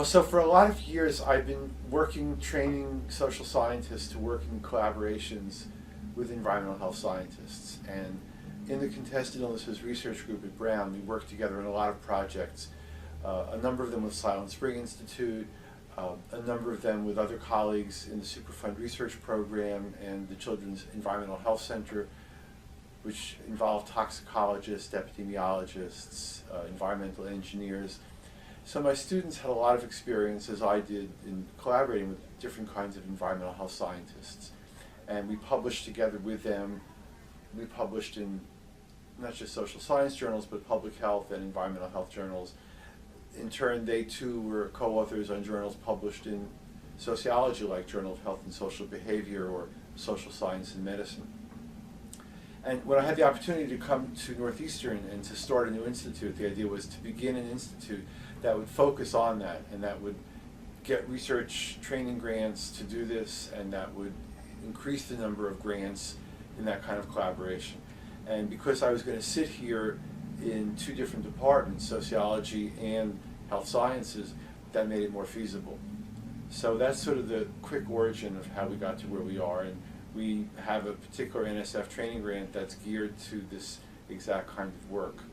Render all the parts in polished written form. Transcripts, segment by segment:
So for a lot of years, I've been training social scientists to work in collaborations with environmental health scientists. And in the Contested Illnesses Research Group at Brown, we work together in a lot of projects, a number of them with Silent Spring Institute, a number of them with other colleagues in the Superfund Research Program and the Children's Environmental Health Center, which involve toxicologists, epidemiologists, environmental engineers. So my students had a lot of experience, as I did, in collaborating with different kinds of environmental health scientists. And we published together with them. We published in not just social science journals, but public health and environmental health journals. In turn, they too were co-authors on journals published in sociology, like Journal of Health and Social Behavior or Social Science and Medicine. And when I had the opportunity to come to Northeastern and to start a new institute, the idea was to begin an institute that would focus on that and that would get research training grants to do this, and that would increase the number of grants in that kind of collaboration. And because I was going to sit here in two different departments, sociology and health sciences, that made it more feasible. So that's sort of the quick origin of how we got to where we are. And we have a particular NSF training grant that's geared to this exact kind of work,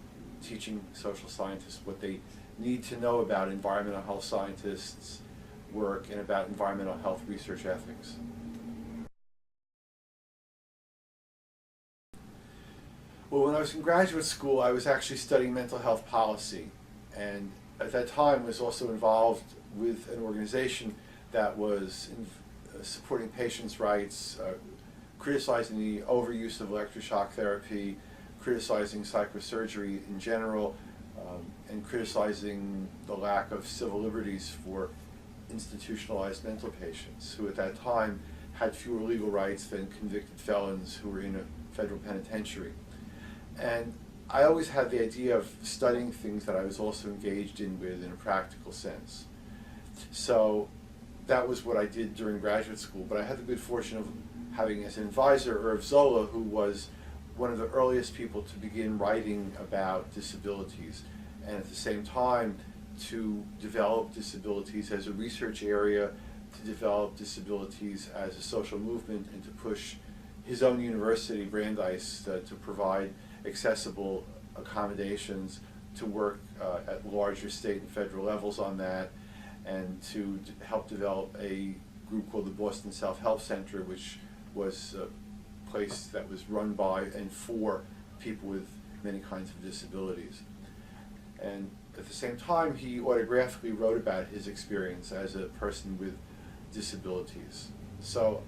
teaching social scientists what they need to know about environmental health scientists' work and about environmental health research ethics. Well, when I was in graduate school, I was actually studying mental health policy, and at that time was also involved with an organization that was supporting patients' rights, criticizing the overuse of electroshock therapy, criticizing psychosurgery in general, and criticizing the lack of civil liberties for institutionalized mental patients, who at that time had fewer legal rights than convicted felons who were in a federal penitentiary. And I always had the idea of studying things that I was also engaged in a practical sense. So that was what I did during graduate school, but I had the good fortune of having as an advisor Irv Zola, who was one of the earliest people to begin writing about disabilities, and at the same time to develop disabilities as a research area, to develop disabilities as a social movement, and to push his own university, Brandeis, to provide accessible accommodations, to work at larger state and federal levels on that, and to help develop a group called the Boston Self-Help Center, which was a place that was run by and for people with many kinds of disabilities. And at the same time, he autographically wrote about his experience as a person with disabilities. So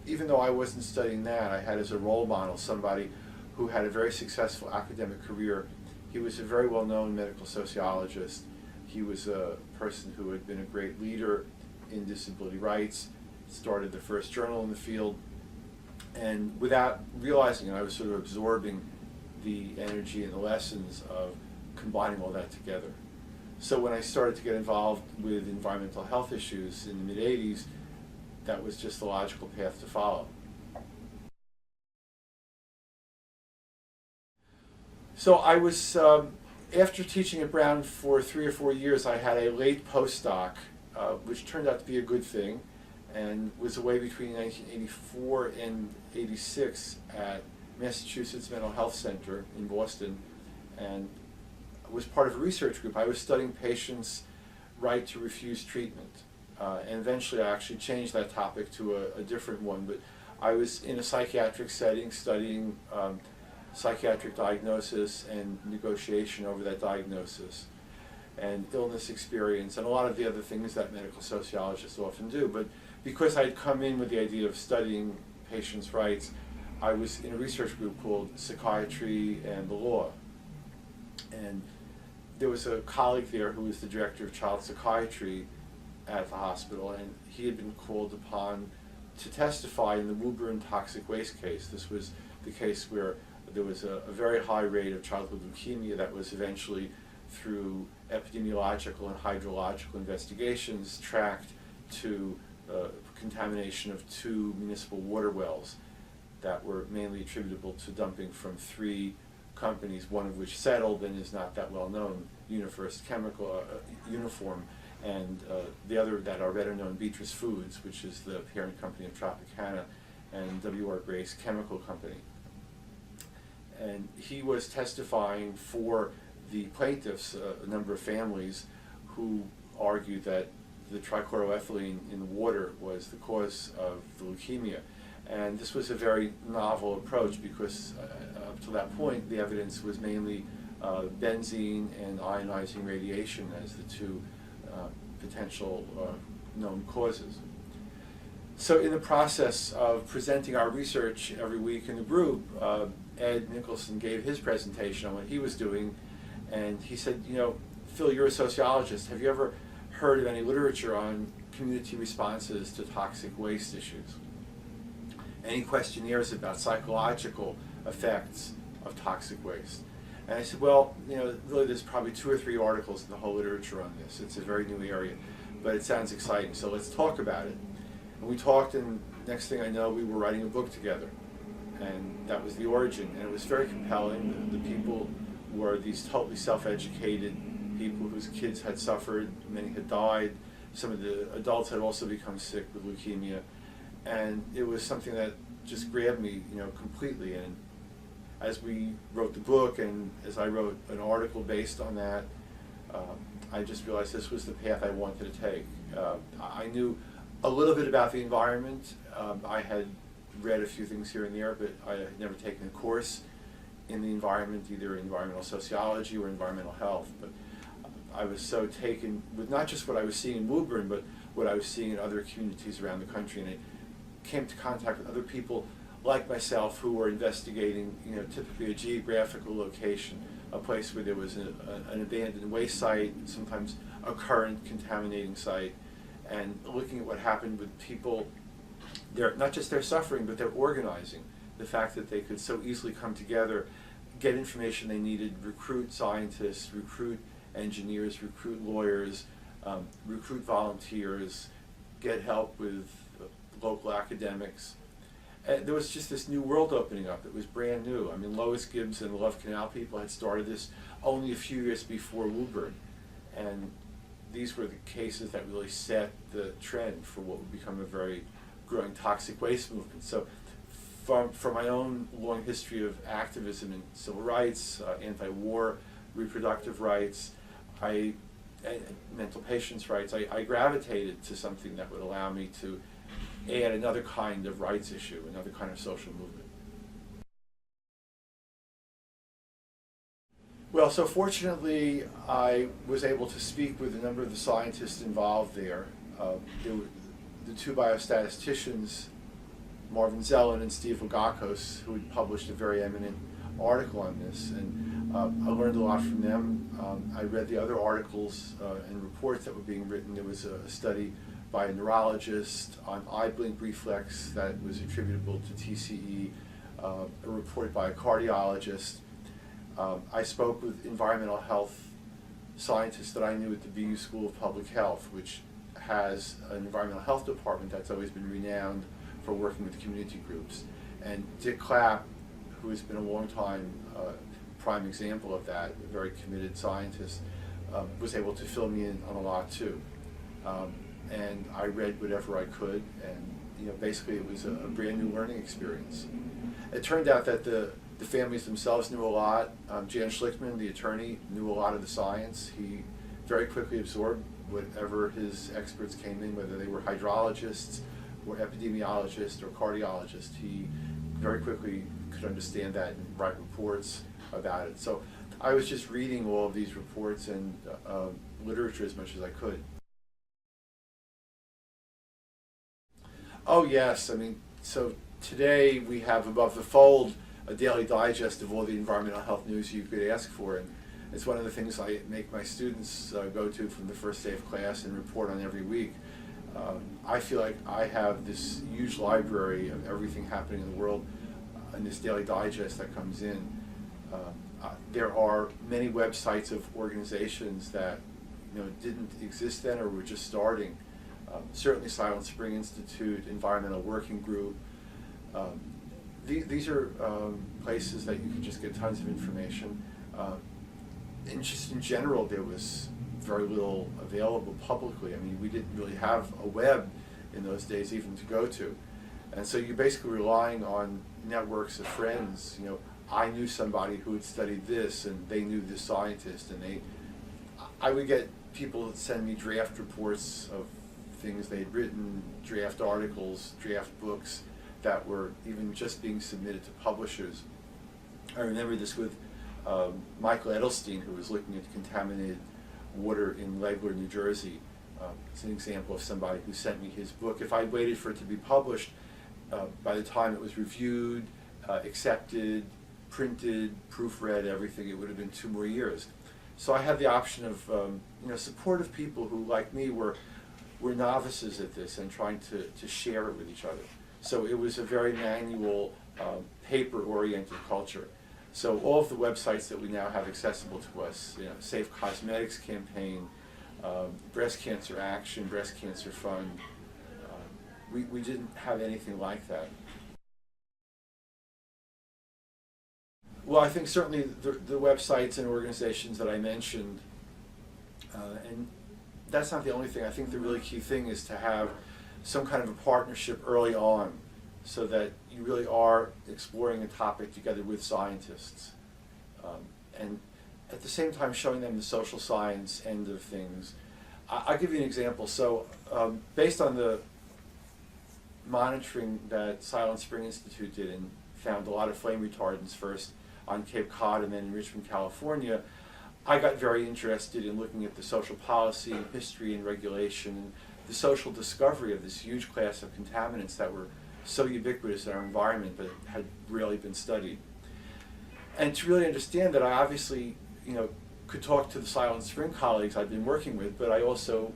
even though I wasn't studying that, I had as a role model somebody who had a very successful academic career. He was a very well-known medical sociologist. He was a person who had been a great leader in disability rights, started the first journal in the field, and without realizing it, I was sort of absorbing the energy and the lessons of combining all that together. So when I started to get involved with environmental health issues in the mid-'80s, that was just the logical path to follow. So I was, after teaching at Brown for 3 or 4 years, I had a late postdoc, which turned out to be a good thing, and was away between 1984 and '86 at Massachusetts Mental Health Center in Boston, and was part of a research group. I was studying patients' right to refuse treatment, and eventually I actually changed that topic to a different one, but I was in a psychiatric setting studying psychiatric diagnosis and negotiation over that diagnosis, and illness experience, and a lot of the other things that medical sociologists often do. But because I had come in with the idea of studying patients' rights, I was in a research group called Psychiatry and the Law. And there was a colleague there who was the director of child psychiatry at the hospital, and he had been called upon to testify in the Woburn toxic waste case. This was the case where there was a very high rate of childhood leukemia that was eventually, through epidemiological and hydrological investigations, tracked to contamination of 2 municipal water wells that were mainly attributable to dumping from 3 companies, one of which settled and is not that well known, Uniform, and the other that are better known, Beatrice Foods, which is the parent company of Tropicana, and W.R. Grace Chemical Company. And he was testifying for the plaintiffs, a number of families, who argued that the trichloroethylene in the water was the cause of the leukemia. And this was a very novel approach because up to that point the evidence was mainly benzene and ionizing radiation as the two potential known causes. So in the process of presenting our research every week in the group, Ed Nicholson gave his presentation on what he was doing, and he said, you know, Phil, you're a sociologist. Have you ever heard of any literature on community responses to toxic waste issues? Any questionnaires about psychological effects of toxic waste? And I said, well, you know, really there's probably 2 or 3 articles in the whole literature on this. It's a very new area, but it sounds exciting, so let's talk about it. And we talked, and next thing I know, we were writing a book together. And that was the origin, and it was very compelling. The people were these totally self-educated people whose kids had suffered, many had died, some of the adults had also become sick with leukemia, and it was something that just grabbed me, you know, completely. And as we wrote the book, and as I wrote an article based on that, I just realized this was the path I wanted to take. I knew a little bit about the environment. I had read a few things here and there, but I had never taken a course in the environment, either environmental sociology or environmental health. But I was so taken with not just what I was seeing in Woburn, but what I was seeing in other communities around the country, and I came to contact with other people like myself who were investigating, you know, typically a geographical location, a place where there was an abandoned waste site, sometimes a current contaminating site, and looking at what happened with people. Not just their suffering, but their organizing. The fact that they could so easily come together, get information they needed, recruit scientists, recruit engineers, recruit lawyers, recruit volunteers, get help with local academics. And there was just this new world opening up. It was brand new. I mean, Lois Gibbs and the Love Canal people had started this only a few years before Woburn. And these were the cases that really set the trend for what would become a very growing toxic waste movement. So from my own long history of activism in civil rights, anti-war, reproductive rights, mental patients' rights, I gravitated to something that would allow me to add another kind of rights issue, another kind of social movement. Well, so fortunately, I was able to speak with a number of the scientists involved there. There were the 2 biostatisticians, Marvin Zellin and Steve Ogakos, who had published a very eminent article on this, and I learned a lot from them. I read the other articles and reports that were being written. There was a study by a neurologist on eye blink reflex that was attributable to TCE, a report by a cardiologist. I spoke with environmental health scientists that I knew at the BU School of Public Health, which has an environmental health department that's always been renowned for working with community groups. And Dick Clapp, who has been a long time prime example of that, a very committed scientist, was able to fill me in on a lot too. And I read whatever I could, and you know, basically it was a brand new learning experience. It turned out that the families themselves knew a lot. Jan Schlickman, the attorney, knew a lot of the science. He very quickly absorbed whatever his experts came in, whether they were hydrologists or epidemiologists or cardiologists. He very quickly could understand that and write reports about it. So I was just reading all of these reports and literature as much as I could. Oh yes, I mean, so today we have above the fold a daily digest of all the environmental health news you could ask for, and it's one of the things I make my students go to from the first day of class and report on every week. I feel like I have this huge library of everything happening in the world in this daily digest that comes in. There are many websites of organizations that didn't exist then or were just starting. Certainly Silent Spring Institute, Environmental Working Group. These are places that you can just get tons of information. And just in general, there was very little available publicly. I mean, we didn't really have a web in those days even to go to. And so you're basically relying on networks of friends. You know, I knew somebody who had studied this, and they knew this scientist, and I would get people that send me draft reports of things they'd written, draft articles, draft books that were even just being submitted to publishers. I remember this with Michael Edelstein, who was looking at contaminated water in Legler, New Jersey. It's an example of somebody who sent me his book. If I waited for it to be published, by the time it was reviewed, accepted, printed, proofread, everything, it would have been 2 more years. So I had the option of supportive people who, like me, were novices at this and trying to share it with each other. So it was a very manual, paper-oriented culture. So all of the websites that we now have accessible to us, Safe Cosmetics Campaign, Breast Cancer Action, Breast Cancer Fund, we didn't have anything like that. Well, I think certainly the websites and organizations that I mentioned, and that's not the only thing. I think the really key thing is to have some kind of a partnership early on, so that you really are exploring a topic together with scientists, and at the same time showing them the social science end of things. I'll give you an example. So based on the monitoring that Silent Spring Institute did, and found a lot of flame retardants first on Cape Cod and then in Richmond, California, I got very interested in looking at the social policy and history and regulation and the social discovery of this huge class of contaminants that were so ubiquitous in our environment but had rarely been studied. And to really understand that, I obviously could talk to the Silent Spring colleagues I've been working with, but I also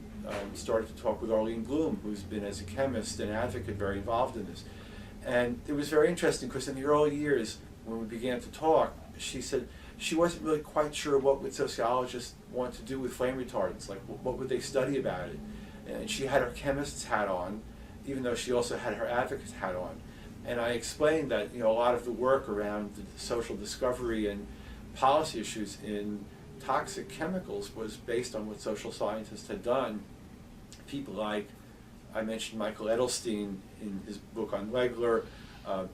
started to talk with Arlene Bloom, who's been, as a chemist and advocate, very involved in this. And it was very interesting because in the early years, when we began to talk, she said she wasn't really quite sure what would sociologists want to do with flame retardants, like what would they study about it. And she had her chemist's hat on, even though she also had her advocate's hat on. And I explained that a lot of the work around the social discovery and policy issues in toxic chemicals was based on what social scientists had done. People like, I mentioned Michael Edelstein in his book on Legler,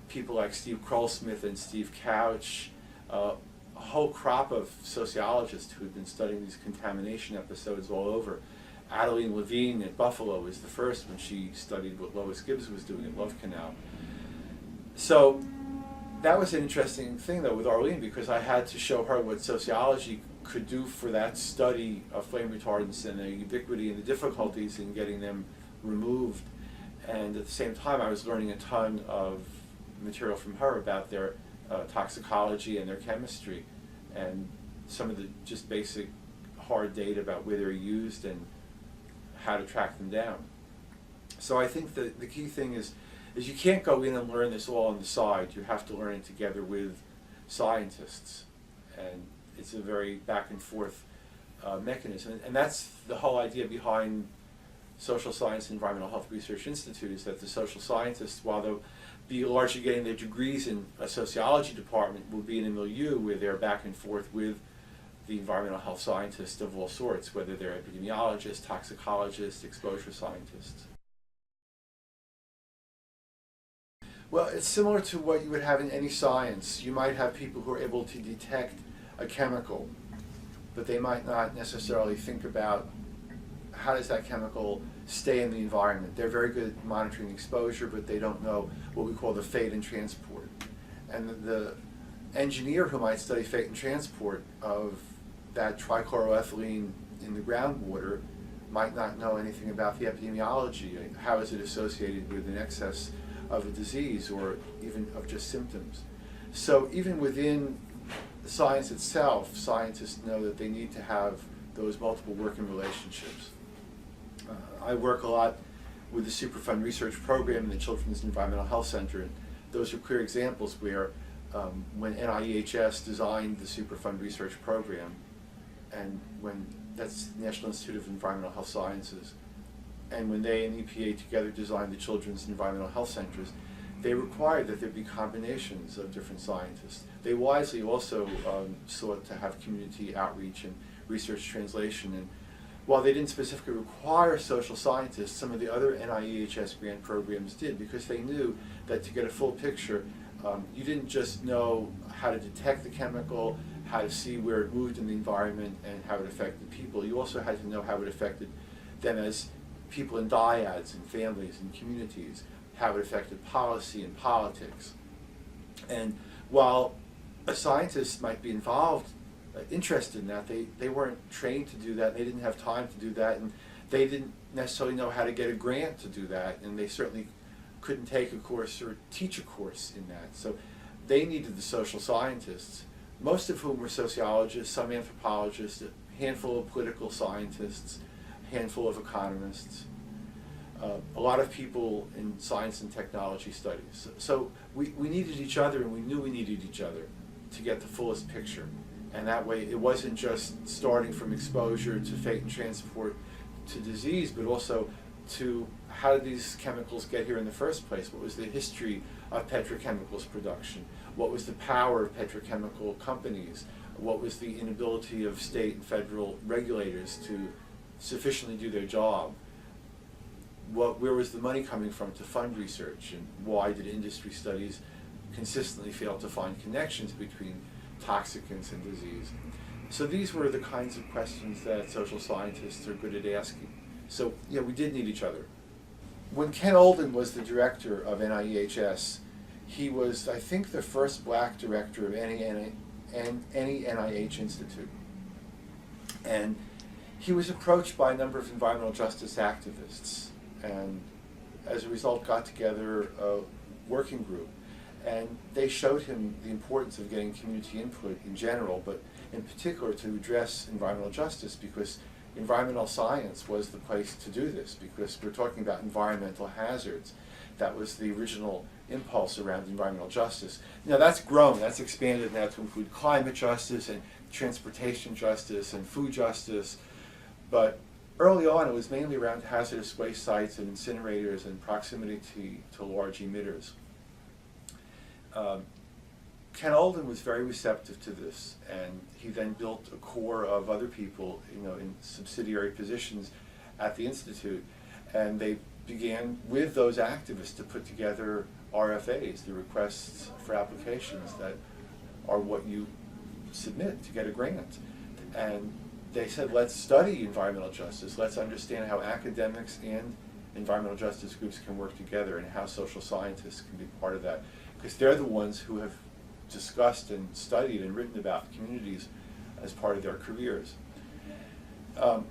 people like Steve Krollsmith and Steve Couch, a whole crop of sociologists who had been studying these contamination episodes all over. Adeline Levine at Buffalo was the first when she studied what Lois Gibbs was doing at Love Canal. So that was an interesting thing, though, with Arlene, because I had to show her what sociology could do for that study of flame retardants and the ubiquity and the difficulties in getting them removed. And at the same time, I was learning a ton of material from her about their toxicology and their chemistry, and some of the just basic hard data about where they're used and how to track them down. So I think that the key thing is you can't go in and learn this all on the side. You have to learn it together with scientists, and it's a very back and forth mechanism. And that's the whole idea behind Social Science and Environmental Health Research Institute, is that the social scientists, while they'll be largely getting their degrees in a sociology department, will be in a milieu where they're back and forth with the environmental health scientists of all sorts, whether they're epidemiologists, toxicologists, exposure scientists. Well, it's similar to what you would have in any science. You might have people who are able to detect a chemical, but they might not necessarily think about how does that chemical stay in the environment. They're very good at monitoring exposure, but they don't know what we call the fate and transport. And the engineer who might study fate and transport of that trichloroethylene in the groundwater might not know anything about the epidemiology. How is it associated with an excess of a disease or even of just symptoms? So even within the science itself, scientists know that they need to have those multiple working relationships. I work a lot with the Superfund Research Program in the Children's Environmental Health Center, and those are clear examples where when NIEHS designed the Superfund Research Program, and when that's National Institute of Environmental Health Sciences, and when they and EPA together designed the Children's Environmental Health Centers, they required that there be combinations of different scientists. They wisely also sought to have community outreach and research translation, and while they didn't specifically require social scientists, some of the other NIEHS grant programs did, because they knew that to get a full picture, you didn't just know how to detect the chemical, how to see where it moved in the environment and how it affected people. You also had to know how it affected them as people in dyads and families and communities, how it affected policy and politics. And while a scientist might be involved, interested in that, they weren't trained to do that, they didn't have time to do that, and they didn't necessarily know how to get a grant to do that, and they certainly couldn't take a course or teach a course in that. So they needed the social scientists, most of whom were sociologists, some anthropologists, a handful of political scientists, a handful of economists, a lot of people in science and technology studies. So we needed each other, and we knew we needed each other to get the fullest picture. And that way it wasn't just starting from exposure to fate and transport to disease, but also to how did these chemicals get here in the first place? What was the history of petrochemicals production? What was the power of petrochemical companies? What was the inability of state and federal regulators to sufficiently do their job? Where was the money coming from to fund research, and why did industry studies consistently fail to find connections between toxicants and disease? So these were the kinds of questions that social scientists are good at asking. So yeah, we did need each other. When Ken Olden was the director of NIEHS, he was, I think, the first black director of any NIH institute. And he was approached by a number of environmental justice activists, and as a result got together a working group. And they showed him the importance of getting community input in general, but in particular to address environmental justice, because environmental science was the place to do this, because we're talking about environmental hazards. That was the original impulse around environmental justice. Now that's grown, that's expanded now to include climate justice and transportation justice and food justice, but early on it was mainly around hazardous waste sites and incinerators and proximity to large emitters. Ken Olden was very receptive to this, and he then built a core of other people, in subsidiary positions at the Institute, and they began with those activists to put together RFAs, the requests for applications that are what you submit to get a grant. And they said, let's study environmental justice, let's understand how academics and environmental justice groups can work together, and how social scientists can be part of that, because they're the ones who have discussed and studied and written about communities as part of their careers.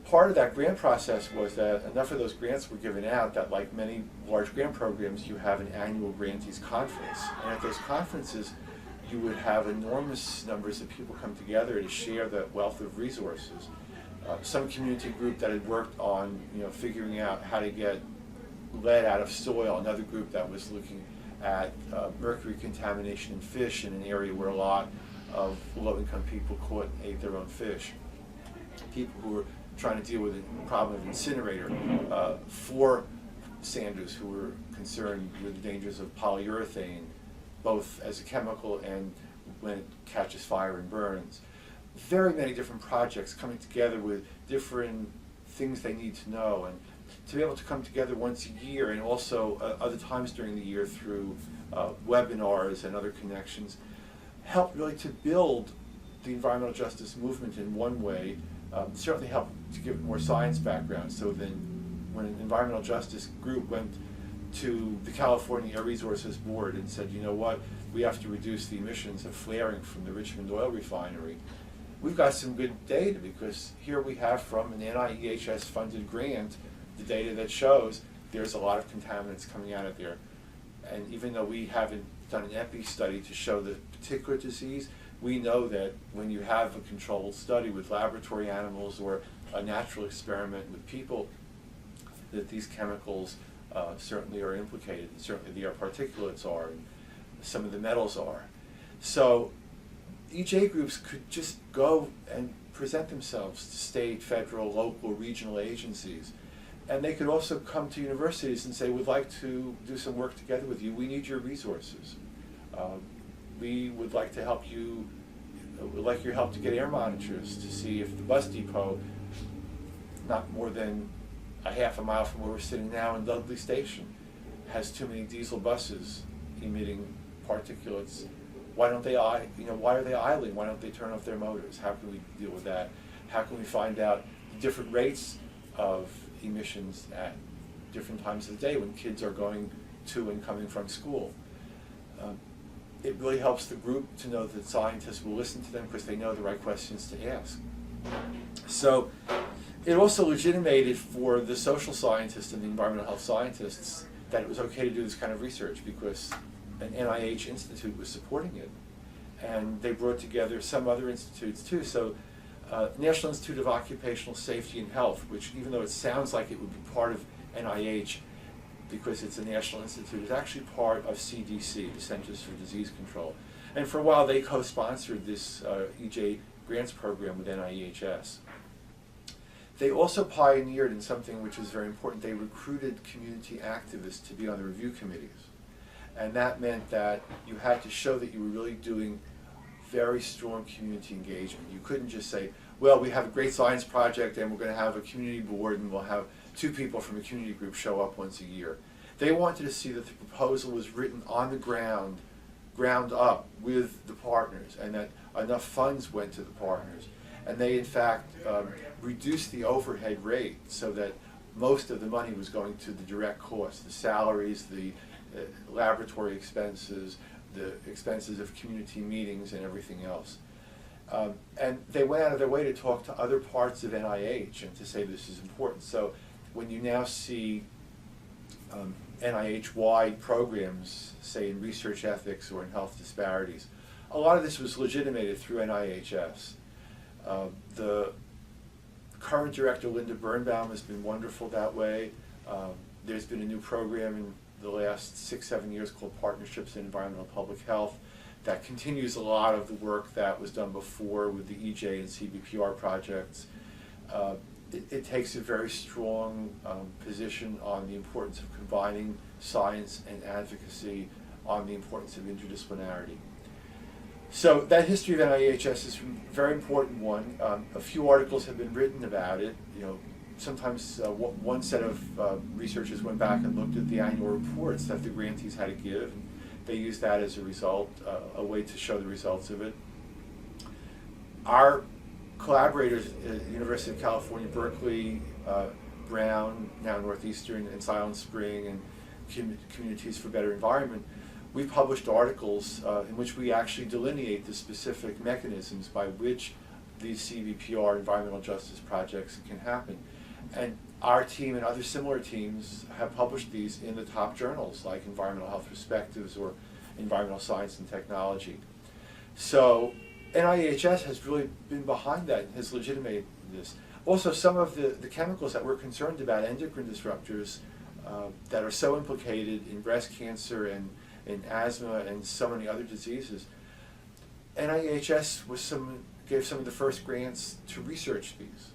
Part of that grant process was that enough of those grants were given out that, like many large grant programs, you have an annual grantees conference. And at those conferences, you would have enormous numbers of people come together to share the wealth of resources. Some community group that had worked on figuring out how to get lead out of soil, another group that was looking at mercury contamination in fish in an area where a lot of low-income people caught and ate their own fish. People who were trying to deal with the problem of incinerator, floor sanders who were concerned with the dangers of polyurethane, both as a chemical and when it catches fire and burns. Very many different projects coming together with different things they need to know, and to be able to come together once a year, and also other times during the year through webinars and other connections, helped really to build the environmental justice movement in one way. Certainly helped to give more science background, so then when an environmental justice group went to the California Air Resources Board and said, you know what, we have to reduce the emissions of flaring from the Richmond oil refinery, we've got some good data, because here we have from an NIEHS funded grant the data that shows there's a lot of contaminants coming out of there. And even though we haven't done an epi study to show the particular disease, we know that when you have a controlled study with laboratory animals or a natural experiment with people, that these chemicals certainly are implicated, and certainly the air particulates are, and some of the metals are. So EJ groups could just go and present themselves to state, federal, local, regional agencies. And they could also come to universities and say, we'd like to do some work together with you. We need your resources. We would like to help you, we'd like your help to get air monitors to see if the bus depot not more than a half a mile from where we're sitting now in Dudley Station, has too many diesel buses emitting particulates. Why don't they, why are they idling? Why don't they turn off their motors? How can we deal with that? How can we find out the different rates of emissions at different times of the day when kids are going to and coming from school? It really helps the group to know that scientists will listen to them because they know the right questions to ask. So it also legitimated for the social scientists and the environmental health scientists that it was okay to do this kind of research because an NIH institute was supporting it. And they brought together some other institutes too. So National Institute of Occupational Safety and Health, which even though it sounds like it would be part of NIH because it's a national institute, is actually part of CDC, the Centers for Disease Control. And for a while they co-sponsored this EJ grants program with NIEHS. They also pioneered in something which was very important. They recruited community activists to be on the review committees. And that meant that you had to show that you were really doing very strong community engagement. You couldn't just say, well, we have a great science project and we're going to have a community board and we'll have 2 people from a community group show up once a year. They wanted to see that the proposal was written on the ground up with the partners and that enough funds went to the partners. And they in fact reduced the overhead rate so that most of the money was going to the direct costs, the salaries, the laboratory expenses, the expenses of community meetings and everything else. And they went out of their way to talk to other parts of NIH and to say this is important. So when you now see NIH-wide programs, say in research ethics or in health disparities, a lot of this was legitimated through NIHS. The current director, Linda Birnbaum, has been wonderful that way. There's been a new program in the last 6-7 years called Partnerships in Environmental Public Health that continues a lot of the work that was done before with the EJ and CBPR projects. It takes a very strong position on the importance of combining science and advocacy, on the importance of interdisciplinarity. So that history of NIEHS is a very important one. A few articles have been written about it. Sometimes one set of researchers went back and looked at the annual reports that the grantees had to give. And they used that as a result, a way to show the results of it. Our collaborators at the University of California, Berkeley, Brown, now Northeastern, and Silent Spring, and Communities for Better Environment, we've published articles in which we actually delineate the specific mechanisms by which these CBPR environmental justice projects can happen. And our team and other similar teams have published these in the top journals like Environmental Health Perspectives or Environmental Science and Technology. So NIEHS has really been behind that and has legitimated this. Also, some of the chemicals that we're concerned about, endocrine disruptors, that are so implicated in breast cancer and in asthma and so many other diseases, NIEHS gave some of the first grants to research these.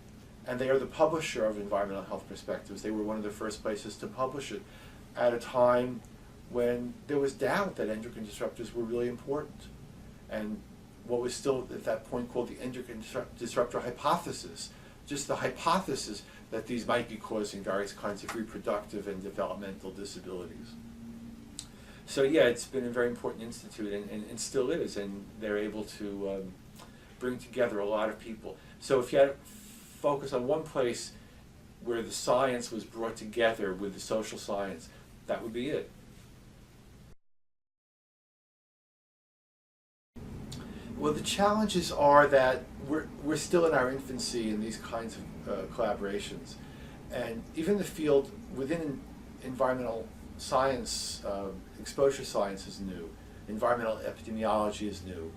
And they are the publisher of Environmental Health Perspectives. They were one of the first places to publish it at a time when there was doubt that endocrine disruptors were really important. And what was still at that point called the endocrine disruptor hypothesis, just the hypothesis that these might be causing various kinds of reproductive and developmental disabilities. So yeah, it's been a very important institute and still is, and they're able to bring together a lot of people. So if you had to focus on one place where the science was brought together with the social science, that would be it. Well, the challenges are that we're still in our infancy in these kinds of collaborations. And even the field within environmental science, exposure science is new. Environmental epidemiology is new.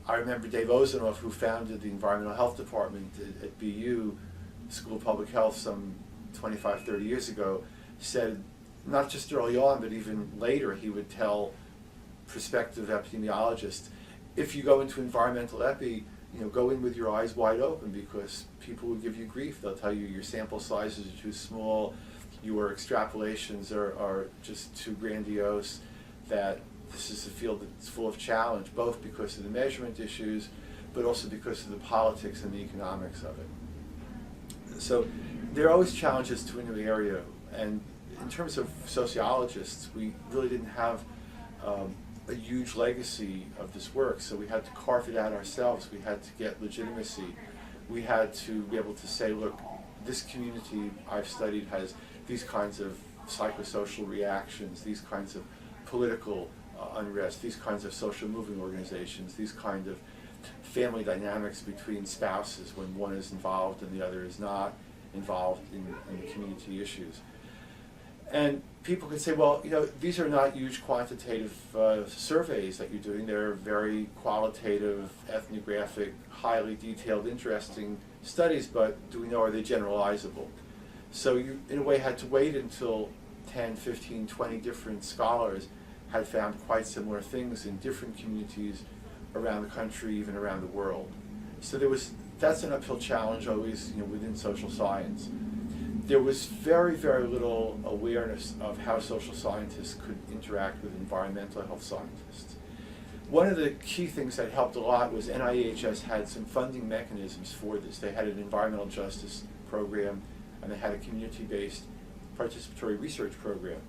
I remember Dave Ozanoff, who founded the Environmental Health Department at BU School of Public Health some 25, 30 years ago, said, not just early on, but even later, he would tell prospective epidemiologists, if you go into environmental epi, go in with your eyes wide open because people will give you grief. They'll tell you your sample sizes are too small, your extrapolations are just too grandiose, that this is a field that's full of challenge, both because of the measurement issues, but also because of the politics and the economics of it. So there are always challenges to a new area, and in terms of sociologists, we really didn't have a huge legacy of this work, so we had to carve it out ourselves. We had to get legitimacy. We had to be able to say, look, this community I've studied has these kinds of psychosocial reactions, these kinds of political unrest, these kinds of social moving organizations, these kind of family dynamics between spouses when one is involved and the other is not involved in community issues. And people could say, well, these are not huge quantitative surveys that you're doing. They're very qualitative, ethnographic, highly detailed, interesting studies, but do we know, are they generalizable? So you, in a way, had to wait until 10, 15, 20 different scholars had found quite similar things in different communities around the country, even around the world. So that's an uphill challenge always, within social science. There was very, very little awareness of how social scientists could interact with environmental health scientists. One of the key things that helped a lot was NIHS had some funding mechanisms for this. They had an environmental justice program, and they had a community-based participatory research program.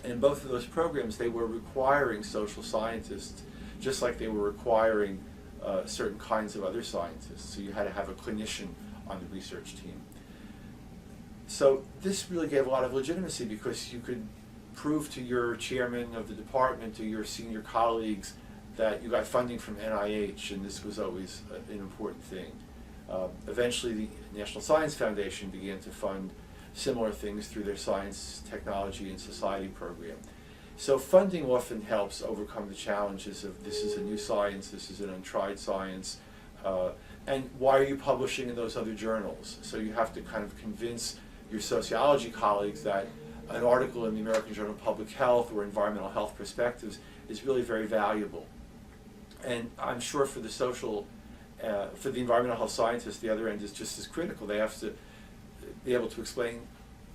And in both of those programs, they were requiring social scientists, just like they were requiring certain kinds of other scientists. So you had to have a clinician on the research team. So this really gave a lot of legitimacy because you could prove to your chairman of the department, to your senior colleagues, that you got funding from NIH, and this was always an important thing. Eventually, the National Science Foundation began to fund similar things through their Science, Technology, and Society program. So funding often helps overcome the challenges of this is a new science, this is an untried science, and why are you publishing in those other journals? So you have to kind of convince your sociology colleagues that an article in the American Journal of Public Health or Environmental Health Perspectives is really very valuable. And I'm sure for the for the environmental health scientists, the other end is just as critical. They have to be able to explain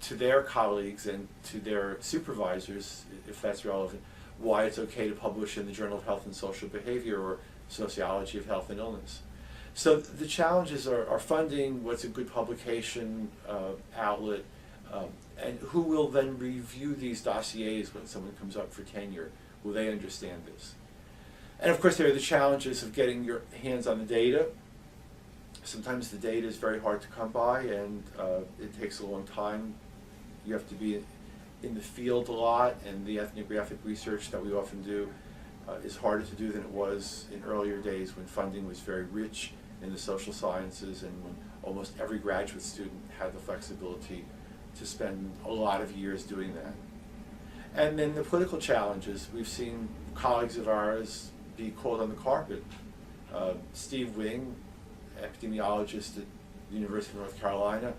to their colleagues and to their supervisors, if that's relevant, why it's okay to publish in the Journal of Health and Social Behavior or Sociology of Health and Illness. So the challenges are funding, what's a good publication outlet, and who will then review these dossiers when someone comes up for tenure? Will they understand this? And of course there are the challenges of getting your hands on the data. Sometimes the data is very hard to come by, and it takes a long time. You have to be in the field a lot, and the ethnographic research that we often do is harder to do than it was in earlier days when funding was very rich in the social sciences and when almost every graduate student had the flexibility to spend a lot of years doing that. And then the political challenges. We've seen colleagues of ours be called on the carpet. Steve Wing, epidemiologist at the University of North Carolina,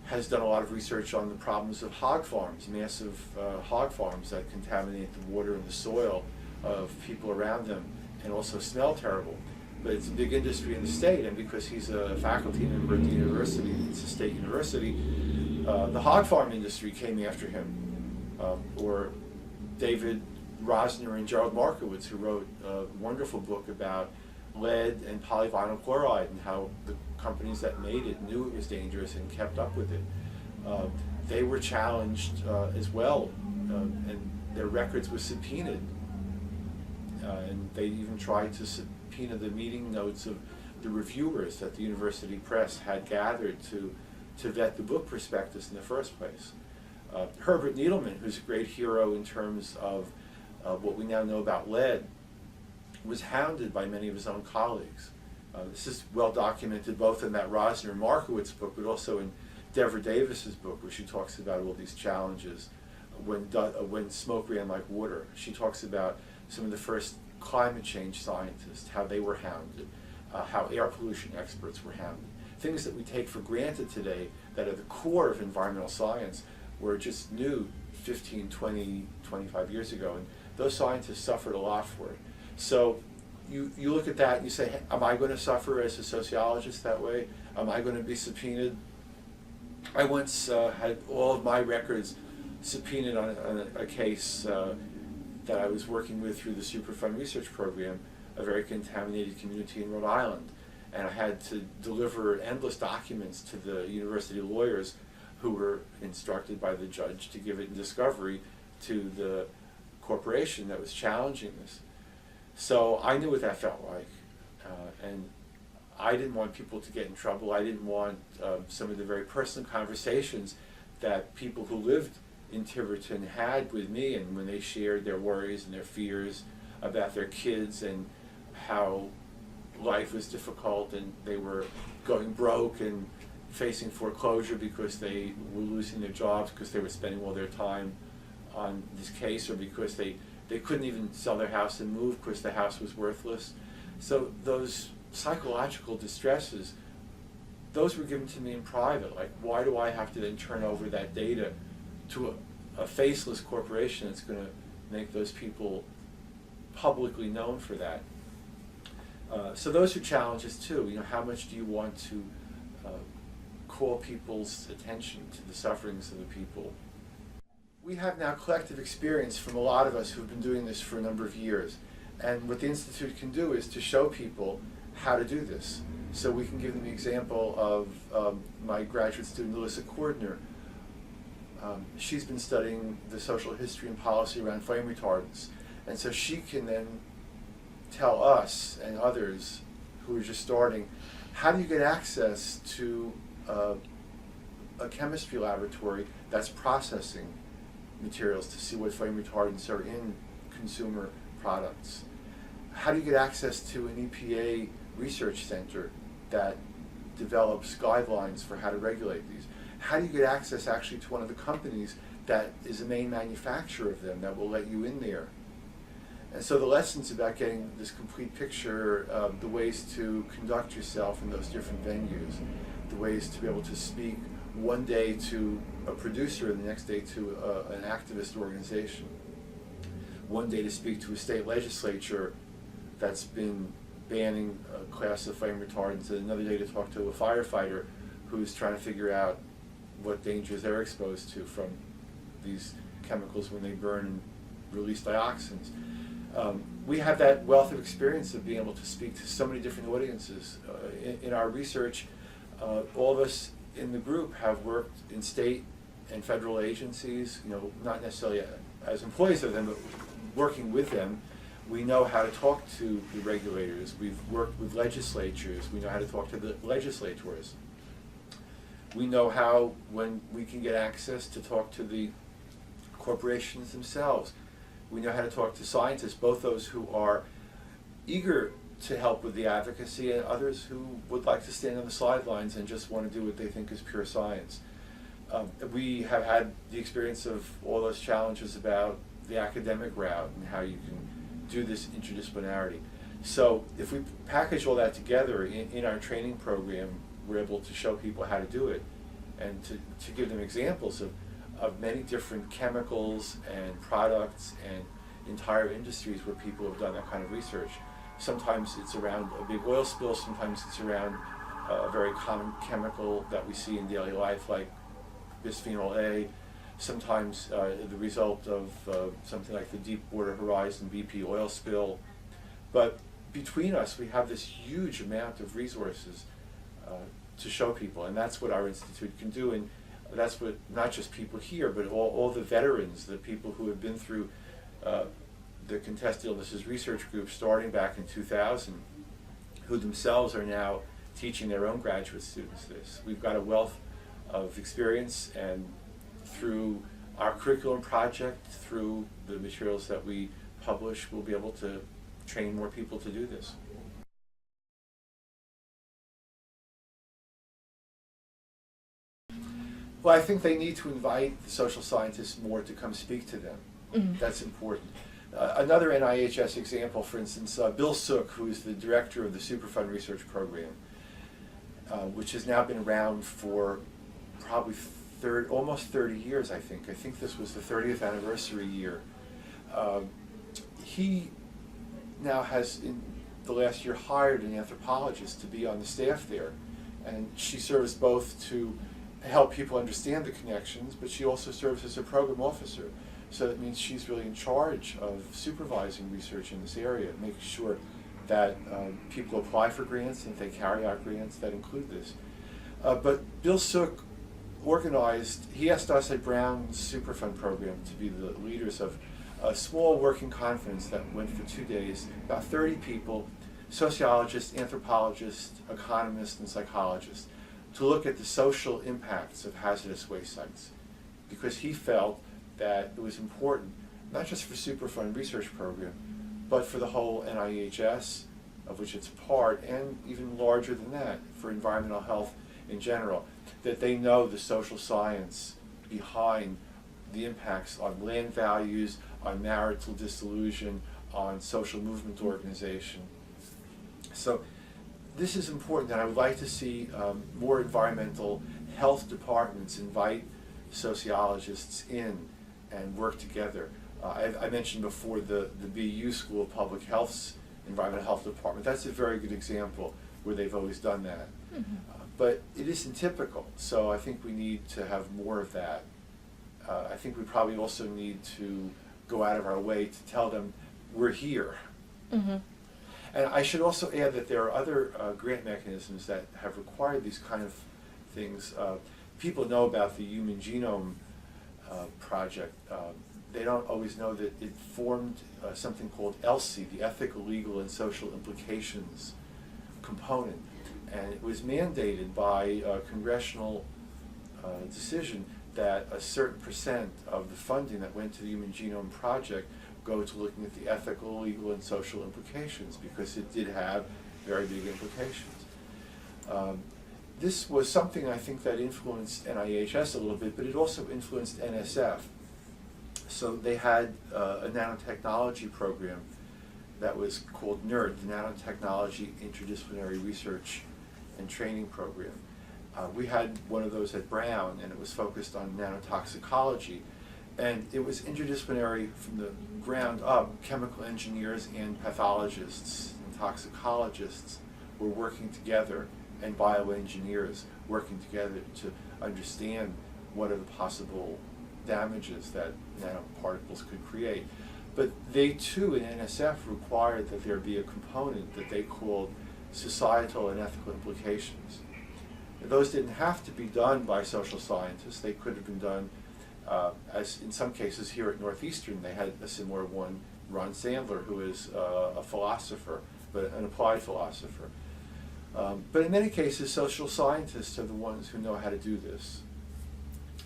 has done a lot of research on the problems of hog farms, massive hog farms that contaminate the water and the soil of people around them and also smell terrible. But it's a big industry in the state, and because he's a faculty member at the university, it's a state university, the hog farm industry came after him. Or David Rosner and Gerald Markowitz, who wrote a wonderful book about lead and polyvinyl chloride and how the companies that made it knew it was dangerous and kept up with it. They were challenged as well, and their records were subpoenaed. And they even tried to subpoena the meeting notes of the reviewers that the university press had gathered to vet the book prospectus in the first place. Herbert Needleman, who's a great hero in terms of what we now know about lead, was hounded by many of his own colleagues. This is well documented both in that Rosner and Markowitz book, but also in Deborah Davis's book, where she talks about all these challenges when smoke ran like water. She talks about some of the first climate change scientists, how they were hounded, how air pollution experts were hounded. Things that we take for granted today that are the core of environmental science were just new 15, 20, 25 years ago, and those scientists suffered a lot for it. So you look at that and you say, hey, am I going to suffer as a sociologist that way? Am I going to be subpoenaed? I once had all of my records subpoenaed on a case that I was working with through the Superfund research program, a very contaminated community in Rhode Island. and I had to deliver endless documents to the university lawyers who were instructed by the judge to give it in discovery to the corporation that was challenging this. So I knew what that felt like, and I didn't want people to get in trouble. I didn't want some of the very personal conversations that people who lived in Tiverton had with me, and when they shared their worries and their fears about their kids and how life was difficult and they were going broke and facing foreclosure because they were losing their jobs because they were spending all their time on this case, or because they couldn't even sell their house and move because the house was worthless. So those psychological distresses, those were given to me in private. Like, why do I have to then turn over that data to a faceless corporation that's going to make those people publicly known for that? So those are challenges too. How much do you want to call people's attention to the sufferings of the people? We have now collective experience from a lot of us who've been doing this for a number of years. And what the Institute can do is to show people how to do this. So we can give them the example of my graduate student, Alyssa Cordner. She's been studying the social history and policy around flame retardants. And so she can then tell us and others who are just starting, how do you get access to a chemistry laboratory that's processing materials to see what flame retardants are in consumer products? How do you get access to an EPA research center that develops guidelines for how to regulate these? How do you get access actually to one of the companies that is the main manufacturer of them that will let you in there? And so the lessons about getting this complete picture, the ways to conduct yourself in those different venues, the ways to be able to speak one day to a producer and the next day to an activist organization, one day to speak to a state legislature that's been banning a class of flame retardants, and another day to talk to a firefighter who's trying to figure out what dangers they're exposed to from these chemicals when they burn and release dioxins. We have that wealth of experience of being able to speak to so many different audiences. In our research, all of us in the group have worked in state and federal agencies, not necessarily as employees of them, but working with them. We know how to talk to the regulators. We've worked with legislatures. We know how to talk to the legislators. We know how, when we can get access, to talk to the corporations themselves. We know how to talk to scientists, both those who are eager to help with the advocacy and others who would like to stand on the sidelines and just want to do what they think is pure science. We have had the experience of all those challenges about the academic route and how you can do this interdisciplinarity. So if we package all that together in our training program, we're able to show people how to do it and to give them examples of many different chemicals and products and entire industries where people have done that kind of research. Sometimes it's around a big oil spill, sometimes it's around a very common chemical that we see in daily life like bisphenol A, sometimes the result of something like the Deepwater Horizon BP oil spill. But between us, we have this huge amount of resources to show people, and that's what our institute can do, and that's what not just people here, but all the veterans, the people who have been through the Contested Illnesses Research Group starting back in 2000, who themselves are now teaching their own graduate students this. We've got a wealth of experience, and through our curriculum project, through the materials that we publish, we'll be able to train more people to do this. Well, I think they need to invite the social scientists more to come speak to them. Mm-hmm. That's important. Another NIHS example, for instance, Bill Sook, who is the director of the Superfund Research Program, which has now been around for probably almost 30 years, I think. I think this was the 30th anniversary year. He now has, in the last year, hired an anthropologist to be on the staff there. And she serves both to help people understand the connections, but she also serves as a program officer. So that means she's really in charge of supervising research in this area, making sure that people apply for grants and they carry out grants that include this. But Bill Sook he asked us at Brown's Superfund program to be the leaders of a small working conference that went for 2 days, about 30 people, sociologists, anthropologists, economists, and psychologists, to look at the social impacts of hazardous waste sites, because he felt that it was important, not just for Superfund research program, but for the whole NIEHS, of which it's part, and even larger than that, for environmental health in general, that they know the social science behind the impacts on land values, on marital dissolution, on social movement organization. So this is important, and I would like to see more environmental health departments invite sociologists in and work together. I mentioned before the BU School of Public Health's Environmental Health Department. That's a very good example where they've always done that. Mm-hmm. But it isn't typical, so I think we need to have more of that. I think we probably also need to go out of our way to tell them we're here. Mm-hmm. And I should also add that there are other grant mechanisms that have required these kind of things. People know about the Human Genome Project. They don't always know that it formed something called ELSI, the Ethical, Legal, and Social Implications component. And it was mandated by a congressional decision that a certain percent of the funding that went to the Human Genome Project go to looking at the ethical, legal, and social implications, because it did have very big implications. This was something I think that influenced NIEHS a little bit, but it also influenced NSF. So they had a nanotechnology program that was called NERT, the Nanotechnology Interdisciplinary Research and Training Program. We had one of those at Brown, and it was focused on nanotoxicology. And it was interdisciplinary from the ground up. Chemical engineers and pathologists and toxicologists were working together, and bioengineers working together to understand what are the possible damages that nanoparticles could create. But they too in NSF required that there be a component that they called societal and ethical implications. Those didn't have to be done by social scientists. They could have been done, as in some cases here at Northeastern, they had a similar one, Ron Sandler, who is a philosopher, but an applied philosopher. But in many cases, social scientists are the ones who know how to do this.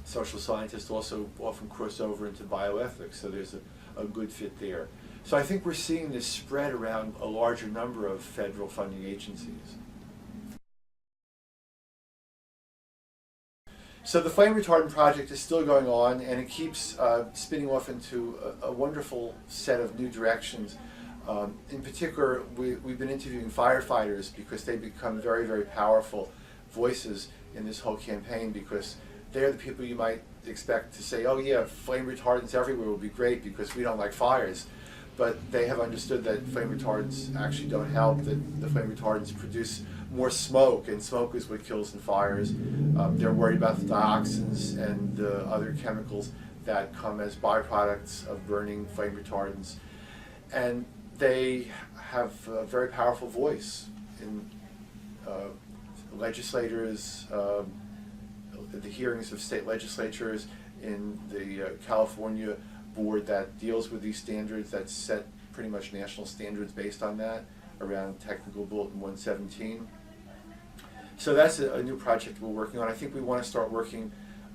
Social scientists also often cross over into bioethics, so there's a good fit there. So I think we're seeing this spread around a larger number of federal funding agencies. So the flame retardant project is still going on, and it keeps spinning off into a wonderful set of new directions. In particular, we've been interviewing firefighters because they become very, very powerful voices in this whole campaign, because they're the people you might expect to say, oh yeah, flame retardants everywhere would be great because we don't like fires. But they have understood that flame retardants actually don't help, that the flame retardants produce more smoke, and smoke is what kills in fires. They're worried about the dioxins and the other chemicals that come as byproducts of burning flame retardants. And they have a very powerful voice in legislators, the hearings of state legislatures, in the California board that deals with these standards, that set pretty much national standards based on that, around Technical Bulletin 117. So that's a new project we're working on. I think we want to start working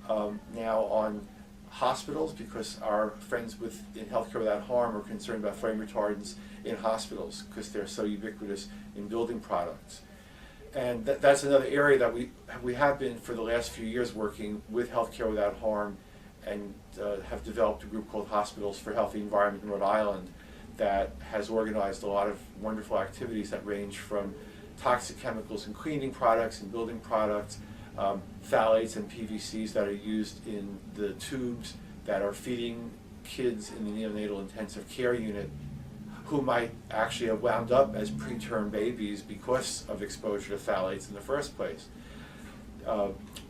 now on hospitals, because our friends in Healthcare Without Harm are concerned about flame retardants in hospitals because they're so ubiquitous in building products. And that's another area that we have been for the last few years working with Healthcare Without Harm, and have developed a group called Hospitals for Healthy Environment in Rhode Island that has organized a lot of wonderful activities that range from toxic chemicals in cleaning products and building products, phthalates and PVCs that are used in the tubes that are feeding kids in the neonatal intensive care unit who might actually have wound up as preterm babies because of exposure to phthalates in the first place.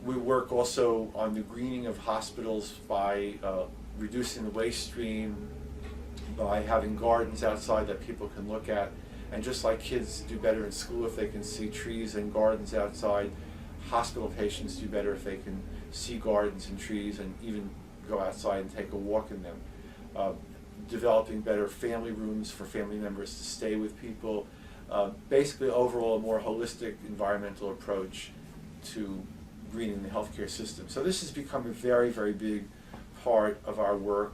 We work also on the greening of hospitals by reducing the waste stream, by having gardens outside that people can look at, And just like kids do better in school if they can see trees and gardens outside, hospital patients do better if they can see gardens and trees and even go outside and take a walk in them. Developing better family rooms for family members to stay with people. Basically, overall, a more holistic environmental approach to greening the healthcare system. So this has become a very, very big part of our work.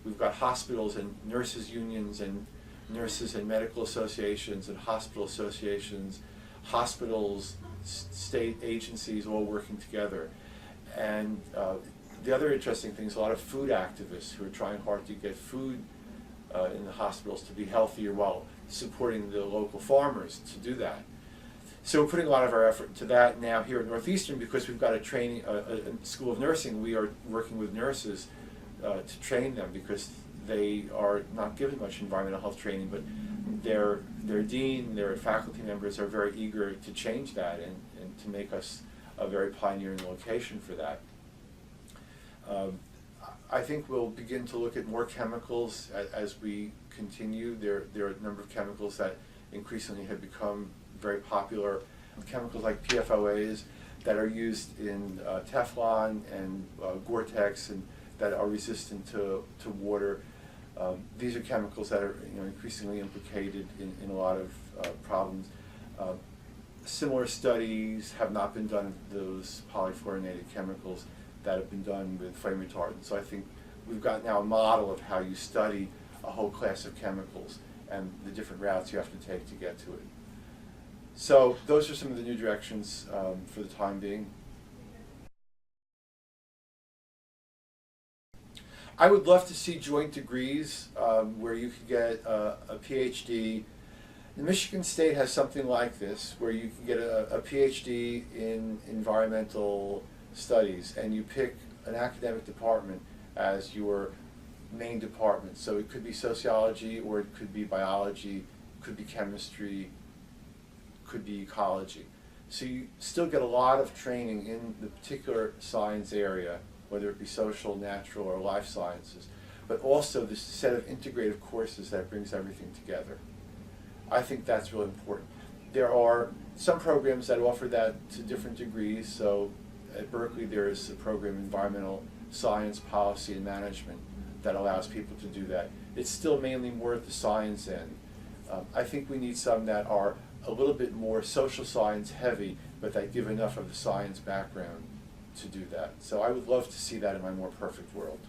We've got hospitals and nurses unions and nurses and medical associations and hospital associations, hospitals, state agencies all working together. And the other interesting thing is a lot of food activists who are trying hard to get food in the hospitals to be healthier while supporting the local farmers to do that. So we're putting a lot of our effort into that now here at Northeastern because we've got a training, a school of nursing. We are working with nurses to train them because they are not given much environmental health training, but their dean, their faculty members are very eager to change that and to make us a very pioneering location for that. I think we'll begin to look at more chemicals as we continue. There are a number of chemicals that increasingly have become very popular. Chemicals like PFOAs that are used in Teflon and Gore-Tex and that are resistant to water. These are chemicals that are increasingly implicated in a lot of problems. Similar studies have not been done with those polyfluorinated chemicals that have been done with flame retardants. So I think we've got now a model of how you study a whole class of chemicals and the different routes you have to take to get to it. So those are some of the new directions for the time being. I would love to see joint degrees where you could get a PhD. Michigan State has something like this, where you can get a PhD in environmental studies, and you pick an academic department as your main department. So it could be sociology, or it could be biology, could be chemistry, could be ecology. So you still get a lot of training in the particular science area, whether it be social, natural, or life sciences, but also this set of integrative courses that brings everything together. I think that's really important. There are some programs that offer that to different degrees. So at Berkeley there is a program, Environmental Science, Policy, and Management, that allows people to do that. It's still mainly more at the science end. I think we need some that are a little bit more social science heavy, but that give enough of the science background to do that. So I would love to see that in my more perfect world.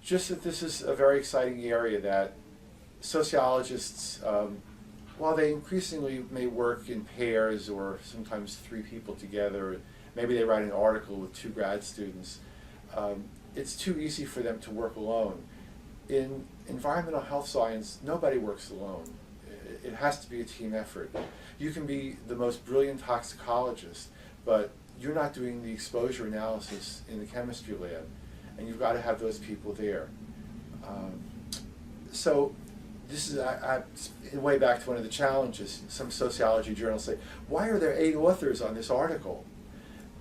Just that this is a very exciting area that sociologists, while they increasingly may work in pairs or sometimes 3 people together, maybe they write an article with 2 grad students, it's too easy for them to work alone. In environmental health science, nobody works alone. It has to be a team effort. You can be the most brilliant toxicologist, but you're not doing the exposure analysis in the chemistry lab, and you've got to have those people there. So this is, in way back to one of the challenges. Some sociology journals say, why are there 8 authors on this article?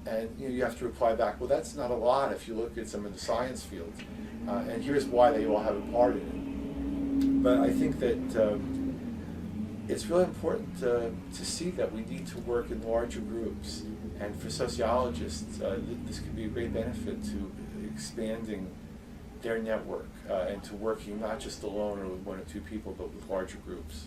And you have to reply back, well, that's not a lot if you look at some of the science fields. And here's why they all have a part in it. But I think that it's really important to see that we need to work in larger groups. And for sociologists, this could be a great benefit to expanding their network and to working not just alone or with 1 or 2 people, but with larger groups.